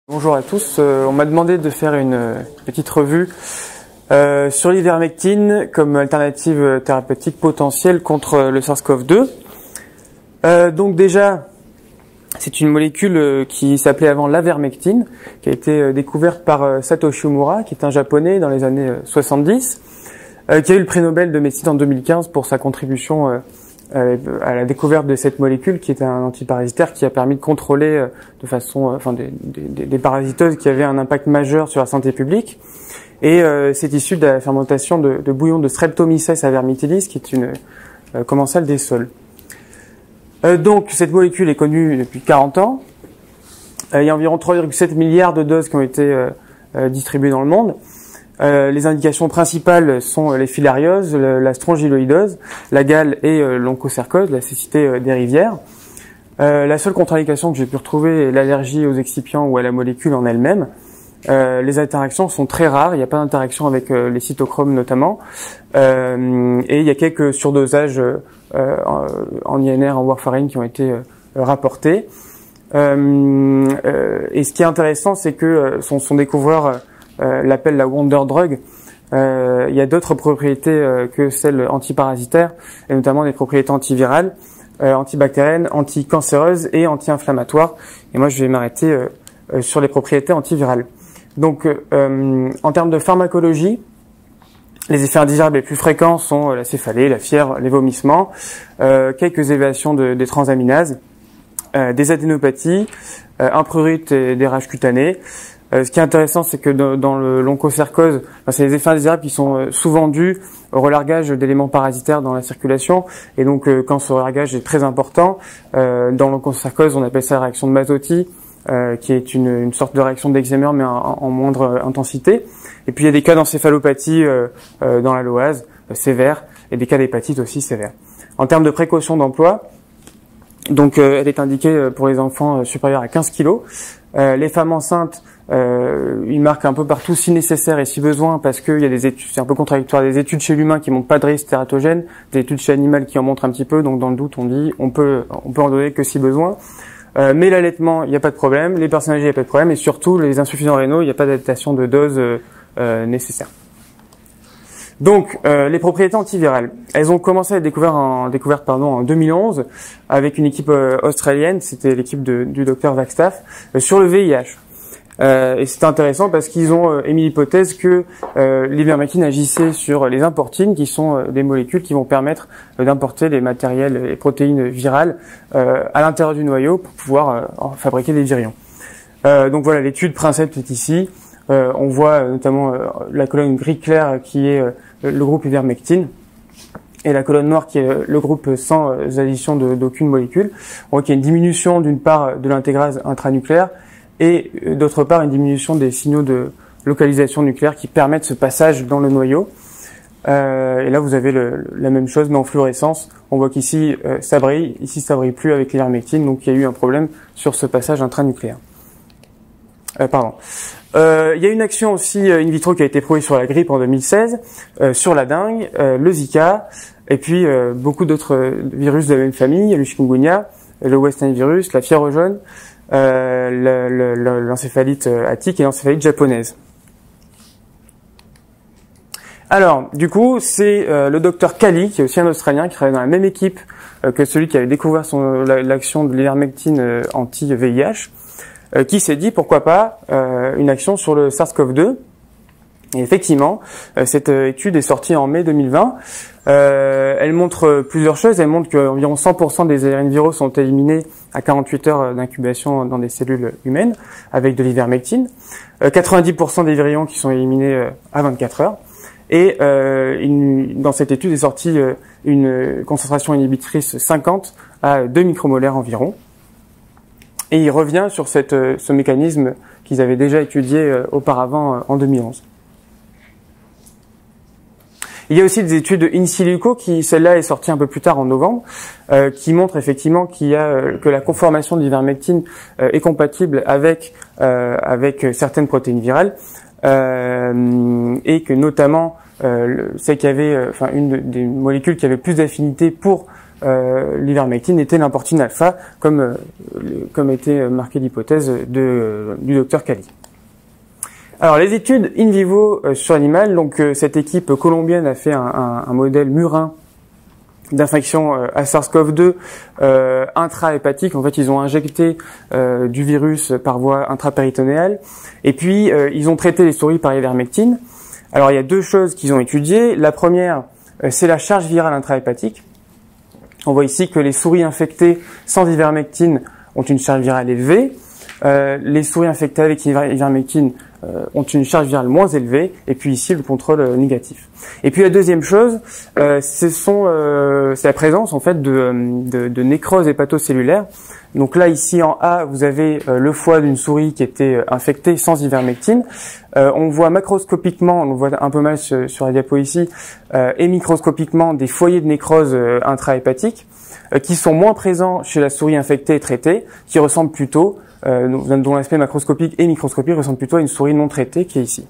Bonjour à tous, on m'a demandé de faire une petite revue sur l'ivermectine comme alternative thérapeutique potentielle contre le SARS-CoV-2. Donc déjà, c'est une molécule qui s'appelait avant l'avermectine, qui a été découverte par Satoshi Omura, qui est un japonais dans les années 70, qui a eu le prix Nobel de médecine en 2015 pour sa contribution à la découverte de cette molécule qui est un antiparasitaire qui a permis de contrôler de façon des parasitoses qui avaient un impact majeur sur la santé publique. Et c'est issu de la fermentation de bouillon de Streptomyces avermitilis qui est une commensale des sols. Donc cette molécule est connue depuis 40 ans. Il y a environ 3,7 milliards de doses qui ont été distribuées dans le monde. Les indications principales sont les filarioses, la strongyloïdose, la gale et l'onchocercose, la cécité des rivières. La seule contre-indication que j'ai pu retrouver est l'allergie aux excipients ou à la molécule en elle-même. Les interactions sont très rares, il n'y a pas d'interaction avec les cytochromes notamment, et il y a quelques surdosages en INR, en warfarine qui ont été rapportés. Et ce qui est intéressant, c'est que son découvreur l'appelle la Wonder Drug. Il y a d'autres propriétés que celles antiparasitaires, et notamment des propriétés antivirales, antibactériennes, anticancéreuses et anti-inflammatoires. Et moi, je vais m'arrêter sur les propriétés antivirales. Donc, en termes de pharmacologie, les effets indésirables les plus fréquents sont la céphalée, la fièvre, les vomissements, quelques élévations des transaminases, des adénopathies, un prurite et des rages cutanées. Ce qui est intéressant, c'est que dans l'onchocercose, c'est les effets indésirables qui sont souvent dus au relargage d'éléments parasitaires dans la circulation. Et donc, quand ce relargage est très important, dans l'onchocercose, on appelle ça la réaction de Masotti, qui est une sorte de réaction d'Exemer, mais en moindre intensité. Et puis, il y a des cas d'encéphalopathie dans la loase, sévère, et des cas d'hépatite aussi sévères. En termes de précaution d'emploi, donc, elle est indiquée pour les enfants supérieurs à 15 kg. Les femmes enceintes, il marque un peu partout si nécessaire et si besoin, parce qu'il y a des études, c'est un peu contradictoire, des études chez l'humain qui montrent pas de risque tératogène, des études chez l'animal qui en montrent un petit peu, donc dans le doute on dit on peut en donner que si besoin. Mais l'allaitement, il n'y a pas de problème, les personnes âgées, il n'y a pas de problème, et surtout les insuffisants rénaux, il n'y a pas d'adaptation de dose nécessaire. Donc, les propriétés antivirales, elles ont commencé à être découvertes en 2011 avec une équipe australienne, c'était l'équipe du docteur Wagstaff, sur le VIH. Et c'est intéressant parce qu'ils ont émis l'hypothèse que l'ivermectine agissait sur les importines, qui sont des molécules qui vont permettre d'importer les matériels et protéines virales à l'intérieur du noyau pour pouvoir fabriquer des virions. Donc voilà, l'étude principe est ici. On voit notamment la colonne gris clair qui est le groupe ivermectine et la colonne noire qui est le groupe sans addition d'aucune molécule. On voit qu'il y a une diminution d'une part de l'intégrase intranucléaire et d'autre part une diminution des signaux de localisation nucléaire qui permettent ce passage dans le noyau. Et là vous avez la même chose mais en fluorescence. On voit qu'ici ça brille, ici ça brille plus avec l'ivermectine, donc il y a eu un problème sur ce passage intranucléaire. Il y a une action aussi in vitro qui a été prouvée sur la grippe en 2016, sur la dengue, le Zika, et puis beaucoup d'autres virus de la même famille, le chikungunya, le West Nile virus, la fièvre jaune, l'encéphalite attique et l'encéphalite japonaise. Alors, du coup, c'est le docteur Kali, qui est aussi un Australien, qui travaille dans la même équipe que celui qui avait découvert l'action de l'ivermectine anti-VIH, qui s'est dit pourquoi pas une action sur le SARS-CoV-2. Et effectivement, cette étude est sortie en mai 2020. Elle montre plusieurs choses. Elle montre qu'environ 100% des ARN viraux sont éliminés à 48 heures d'incubation dans des cellules humaines avec de l'ivermectine. 90% des virions qui sont éliminés à 24 heures. Et dans cette étude est sortie une concentration inhibitrice 50 à 2 micromolaires environ. Et il revient sur ce mécanisme qu'ils avaient déjà étudié auparavant en 2011. Il y a aussi des études in silico celle-là est sortie un peu plus tard en novembre, qui montrent effectivement que la conformation de l'ivermectine est compatible avec certaines protéines virales, et que notamment celle qui avait, une des molécules qui avait plus d'affinité pour l'ivermectine était l'importune alpha, comme était marquée l'hypothèse du docteur Cali. Alors les études in vivo sur l'animal, donc cette équipe colombienne a fait un modèle murin d'infection à SARS-CoV-2 intrahépatique. En fait, ils ont injecté du virus par voie intrapéritonéale et puis ils ont traité les souris par ivermectine. Alors il y a deux choses qu'ils ont étudiées. La première, c'est la charge virale intrahépatique. On voit ici que les souris infectées sans ivermectine ont une charge virale élevée. Les souris infectées avec ivermectine ont une charge virale moins élevée, et puis ici le contrôle négatif. Et puis la deuxième chose, c'est la présence en fait de nécrose hépatocellulaire. Donc là ici en A, vous avez le foie d'une souris qui était infectée sans ivermectine. On voit macroscopiquement, on voit un peu mal sur la diapo ici, et microscopiquement des foyers de nécrose intrahépatique qui sont moins présents chez la souris infectée et traitée, qui ressemblent plutôt dont l'aspect macroscopique et microscopique ressemble plutôt à une souris non traitée qui est ici.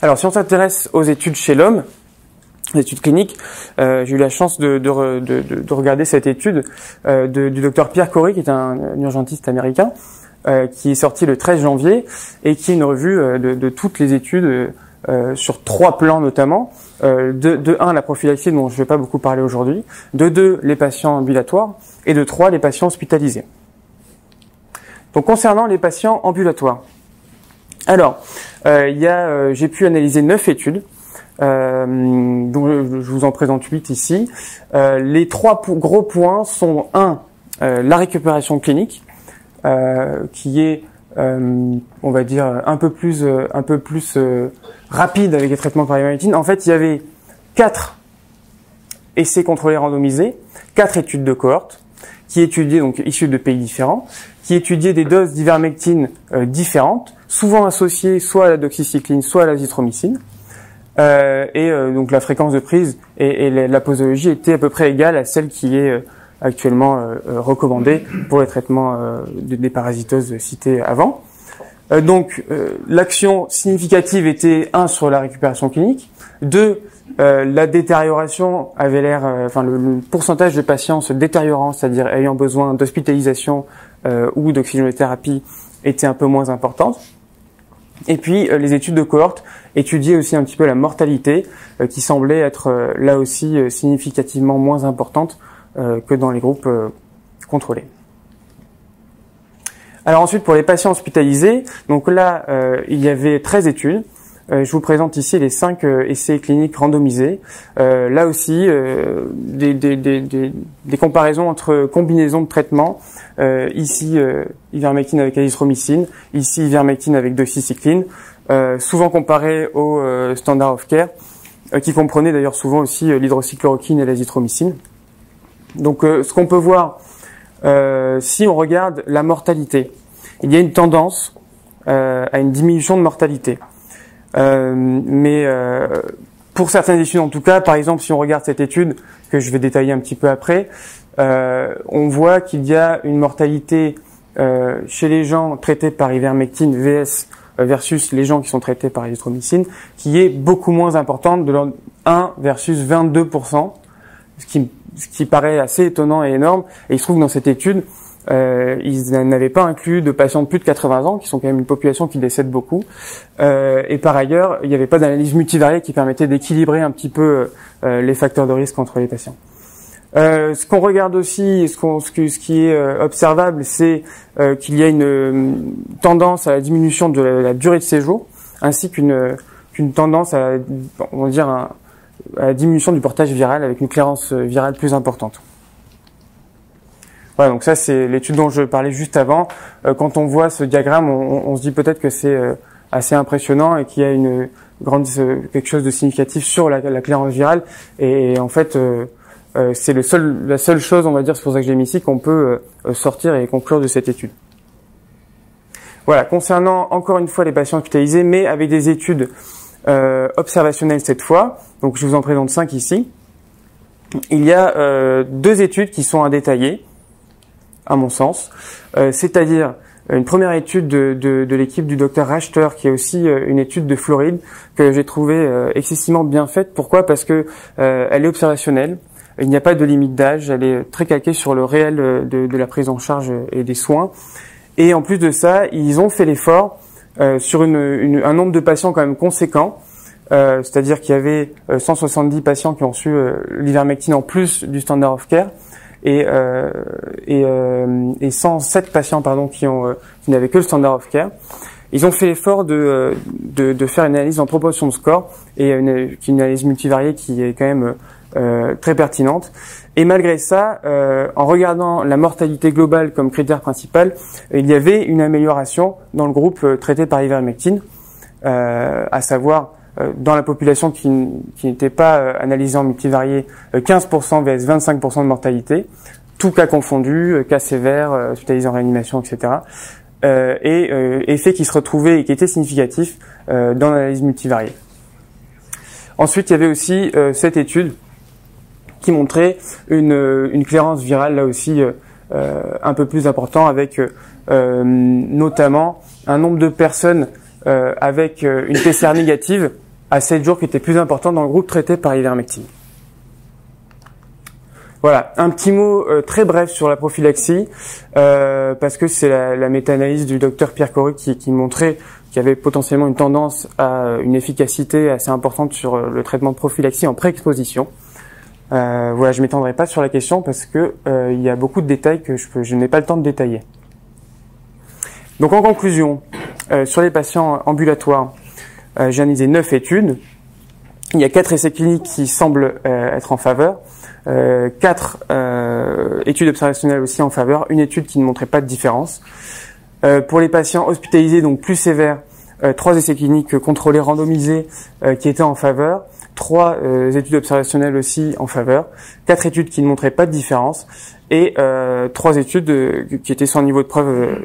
Alors si on s'intéresse aux études chez l'homme, les études cliniques, j'ai eu la chance de regarder cette étude du docteur Pierre Corey, qui est un urgentiste américain, qui est sorti le 13 janvier et qui est une revue de toutes les études sur 3 plans notamment. De 1, la prophylaxie dont je ne vais pas beaucoup parler aujourd'hui, de 2, les patients ambulatoires, et de 3, les patients hospitalisés. Donc concernant les patients ambulatoires, alors j'ai pu analyser 9 études, dont je vous en présente 8 ici. Les 3 gros points sont 1, la récupération clinique, qui est on va dire un peu plus rapide avec les traitements par ivermectine. En fait, il y avait 4 essais contrôlés randomisés, 4 études de cohorte qui étudiaient, donc issues de pays différents, qui étudiaient des doses d'ivermectine différentes, souvent associées soit à la doxycycline, soit à l'azithromycine. Donc la fréquence de prise et la posologie était à peu près égale à celle qui est actuellement recommandée pour les traitements des parasitoses cités avant. Donc l'action significative était 1 sur la récupération clinique, 2 la détérioration avait l'air, le pourcentage de patients se détériorant, c'est-à-dire ayant besoin d'hospitalisation ou d'oxygénothérapie était un peu moins importante. Et puis les études de cohorte étudiaient aussi un petit peu la mortalité qui semblait être là aussi significativement moins importante que dans les groupes contrôlés. Alors ensuite pour les patients hospitalisés, donc là il y avait 13 études. Je vous présente ici les 5 essais cliniques randomisés. Là aussi, des comparaisons entre combinaisons de traitements. Ici, ivermectine avec azithromycine. Ici, ivermectine avec doxycycline. Souvent comparé au standard of care, qui comprenait d'ailleurs souvent aussi l'hydroxychloroquine et l'azithromycine. Donc, ce qu'on peut voir, si on regarde la mortalité, il y a une tendance à une diminution de mortalité. Pour certaines études en tout cas, par exemple si on regarde cette étude que je vais détailler un petit peu après, on voit qu'il y a une mortalité chez les gens traités par ivermectine versus les gens qui sont traités par azithromycine qui est beaucoup moins importante, de l'ordre 1 versus 22%, ce qui paraît assez étonnant et énorme. Et il se trouve que dans cette étude, ils n'avaient pas inclus de patients de plus de 80 ans, qui sont quand même une population qui décède beaucoup. Et par ailleurs, il n'y avait pas d'analyse multivariée qui permettait d'équilibrer un petit peu les facteurs de risque entre les patients. Ce qu'on regarde aussi, ce qui est observable, c'est qu'il y a une tendance à la diminution de la durée de séjour, ainsi qu'une tendance à, on va dire, à la diminution du portage viral avec une clairance virale plus importante. Voilà, donc ça c'est l'étude dont je parlais juste avant. Quand on voit ce diagramme, on se dit peut-être que c'est assez impressionnant et qu'il y a quelque chose de significatif sur la clairance virale. Et en fait, c'est la seule chose, on va dire, c'est pour ça que je l'ai mis ici, qu'on peut sortir et conclure de cette étude. Voilà, concernant encore une fois les patients hospitalisés, mais avec des études observationnelles cette fois. Donc je vous en présente 5 ici. Il y a 2 études qui sont à détailler, à mon sens, c'est-à-dire une première étude de l'équipe du docteur Rachter, qui est aussi une étude de Floride que j'ai trouvée excessivement bien faite. Pourquoi ? Parce que elle est observationnelle. Il n'y a pas de limite d'âge, elle est très calquée sur le réel de la prise en charge et des soins. Et en plus de ça, ils ont fait l'effort sur un nombre de patients quand même conséquent. C'est-à-dire qu'il y avait 170 patients qui ont reçu l'ivermectine en plus du standard of care et 107 patients qui n'avaient que le standard of care. Ils ont fait l'effort de faire une analyse en proportion de score et une analyse multivariée qui est quand même très pertinente. Et malgré ça, en regardant la mortalité globale comme critère principal, il y avait une amélioration dans le groupe traité par ivermectine, à savoir dans la population qui n'était pas analysée en multivarié, 15% vs 25% de mortalité, tout cas confondu, cas sévères, hospitalisés en réanimation, etc. Effet qui se retrouvait et qui était significatif dans l'analyse multivariée. Ensuite, il y avait aussi cette étude qui montrait une clairance virale, là aussi un peu plus important, avec notamment un nombre de personnes avec une PCR négative à 7 jours qui était plus important dans le groupe traité par ivermectine. Voilà, un petit mot très bref sur la prophylaxie, parce que c'est la méta-analyse du docteur Pierre Cory qui montrait qu'il y avait potentiellement une tendance à une efficacité assez importante sur le traitement de prophylaxie en pré-exposition. Voilà, je m'étendrai pas sur la question parce que il y a beaucoup de détails que je n'ai pas le temps de détailler. Donc en conclusion, sur les patients ambulatoires, j'ai analysé 9 études. Il y a 4 essais cliniques qui semblent être en faveur, 4 études observationnelles aussi en faveur, une étude qui ne montrait pas de différence. Pour les patients hospitalisés, donc plus sévères, 3 essais cliniques contrôlés randomisés qui étaient en faveur, 3 études observationnelles aussi en faveur, 4 études qui ne montraient pas de différence et 3 études qui étaient sans niveau de preuve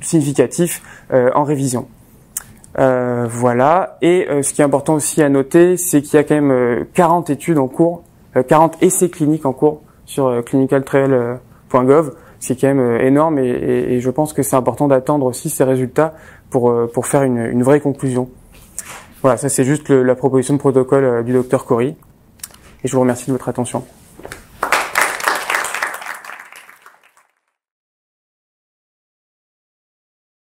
significatif en révision. Voilà. Et ce qui est important aussi à noter, c'est qu'il y a quand même 40 études en cours, 40 essais cliniques en cours sur clinicaltrial.gov, ce qui est quand même énorme et je pense que c'est important d'attendre aussi ces résultats pour faire une vraie conclusion. Voilà, ça c'est juste la proposition de protocole du docteur Cory et je vous remercie de votre attention.